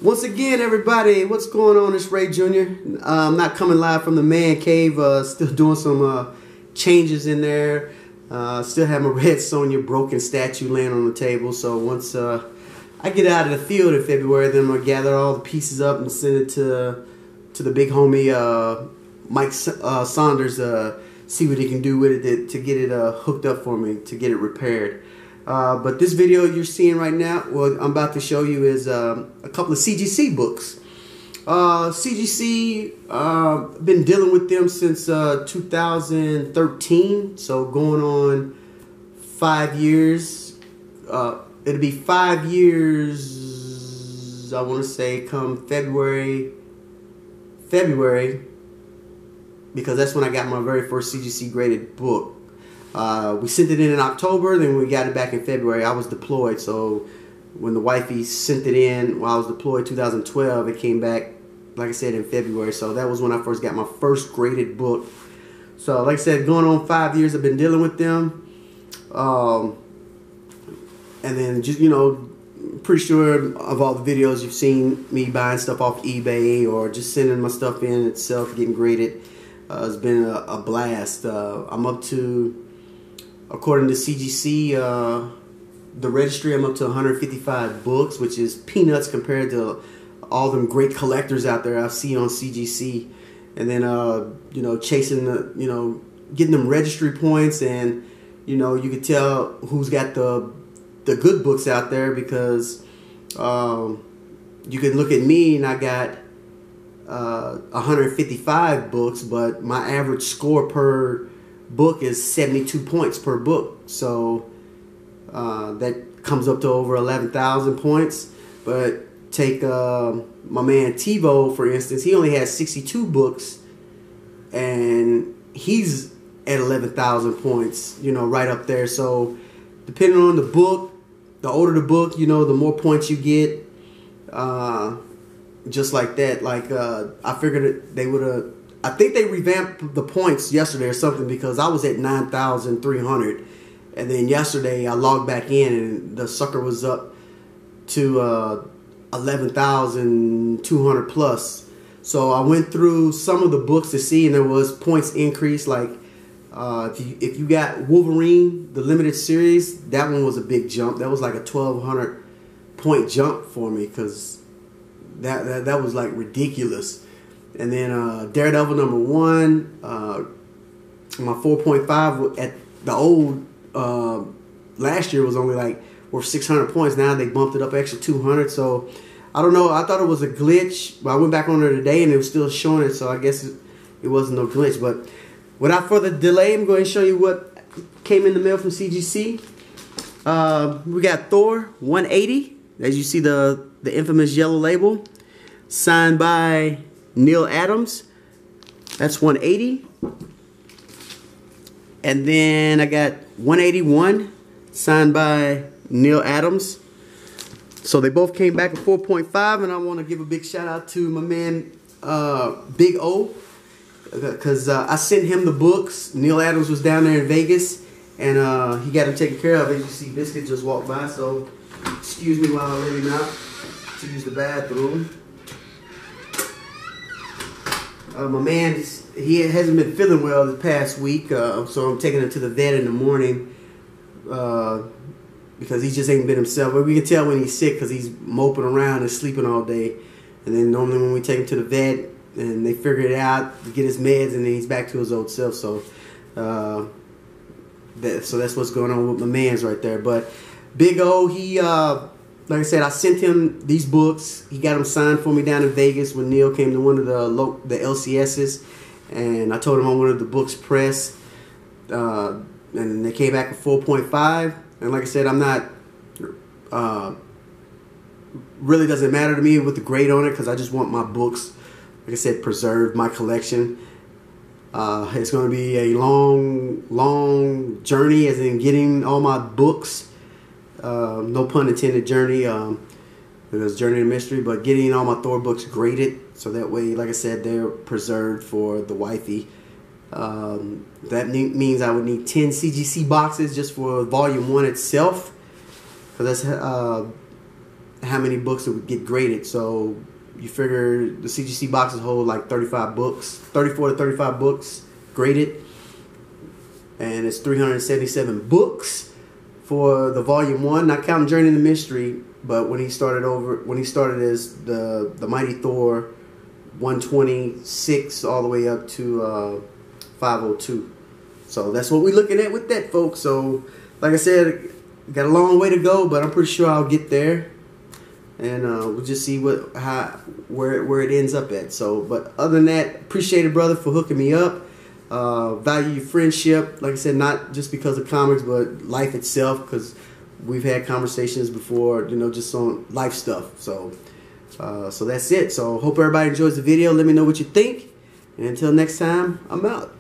Once again, everybody, what's going on? It's Ray Jr. I'm not coming live from the man cave. Still doing some changes in there. Still have my red Sonya broken statue laying on the table. So once I get out of the field in February, then I'm gonna gather all the pieces up and send it to the big homie Mike Saunders. See what he can do with it to get it hooked up for me, to get it repaired. But this video you're seeing right now, what I'm about to show you is a couple of CGC books. CGC, been dealing with them since 2013, so going on 5 years. It'll be 5 years, I want to say, come February, because that's when I got my very first CGC graded book. We sent it in October, then we got it back in February. I was deployed, so when the wifey sent it in while I was deployed 2012, it came back, like I said, in February. So that was when I first got my first graded book. So like I said, going on 5 years I've been dealing with them. And then just, you know, pretty sure of all the videos you've seen me buying stuff off eBay or just sending my stuff in itself, getting graded. It's been a blast. I'm up to, according to CGC, the registry, I'm up to 155 books, which is peanuts compared to all them great collectors out there I see on CGC. And then, you know, chasing the, you know, getting them registry points, and, you know, you can tell who's got the good books out there, because you can look at me and I got 155 books, but my average score per book is 72 points per book. So that comes up to over 11,000 points. But take my man TiVo, for instance. He only has 62 books, and he's at 11,000 points, you know, right up there. So depending on the book, the older the book, you know, the more points you get. Just like that. Like, I figured they would have, I think they revamped the points yesterday or something, because I was at 9,300. And then yesterday I logged back in and the sucker was up to 11,200 plus. So I went through some of the books to see, and there was points increase. Like, if you got Wolverine, the limited series, that one was a big jump. That was like a 1,200 point jump for me, because that was like ridiculous. And then Daredevil #1, my 4.5 at the old last year was only like worth 600 points. Now they bumped it up extra 200. So I don't know. I thought it was a glitch, but I went back on there today and it was still showing it. So I guess it wasn't no glitch. But without further delay, I'm going to show you what came in the mail from CGC. We got Thor 180. As you see, the infamous yellow label, signed by Neil Adams. That's 180. And then I got 181, signed by Neil Adams. So they both came back at 4.5, and I want to give a big shout out to my man Big O, because I sent him the books. Neil Adams was down there in Vegas, and he got them taken care of. As you see, Biscuit just walked by, so excuse me while I let him out to use the bathroom. My man, he hasn't been feeling well this past week, so I'm taking him to the vet in the morning, because he just ain't been himself. But we can tell when he's sick, because he's moping around and sleeping all day. And then normally when we take him to the vet and they figure it out to get his meds, and then he's back to his old self. So that's what's going on with my man's right there. But Big O, he like I said, I sent him these books. He got them signed for me down in Vegas when Neil came to one of the LCSs, and I told him I wanted the books pressed, and they came back at 4.5. And like I said, I'm not really doesn't matter to me with the grade on it, because I just want my books, like I said, preserved, my collection. It's going to be a long journey, as in getting all my books. No pun intended, journey. It was Journey of Mystery, but getting all my Thor books graded, so that way, like I said, they're preserved for the wifey. That means I would need 10 CGC boxes just for Volume 1 itself, because that's how many books it would get graded. So you figure the CGC boxes hold like 35 books, 34 to 35 books graded, and it's 377 books for the volume 1, not counting Journey into Mystery. But when he started as the Mighty Thor 126 all the way up to 502. So that's what we're looking at with that, folks. So like I said, got a long way to go, but I'm pretty sure I'll get there. And we'll just see where it ends up at. So, but other than that, appreciate it, brother, for hooking me up. Value your friendship. Like I said, not just because of comics, but life itself, because we've had conversations before, you know, just on life stuff. So, so that's it. So hope everybody enjoys the video. Let me know what you think. And until next time, I'm out.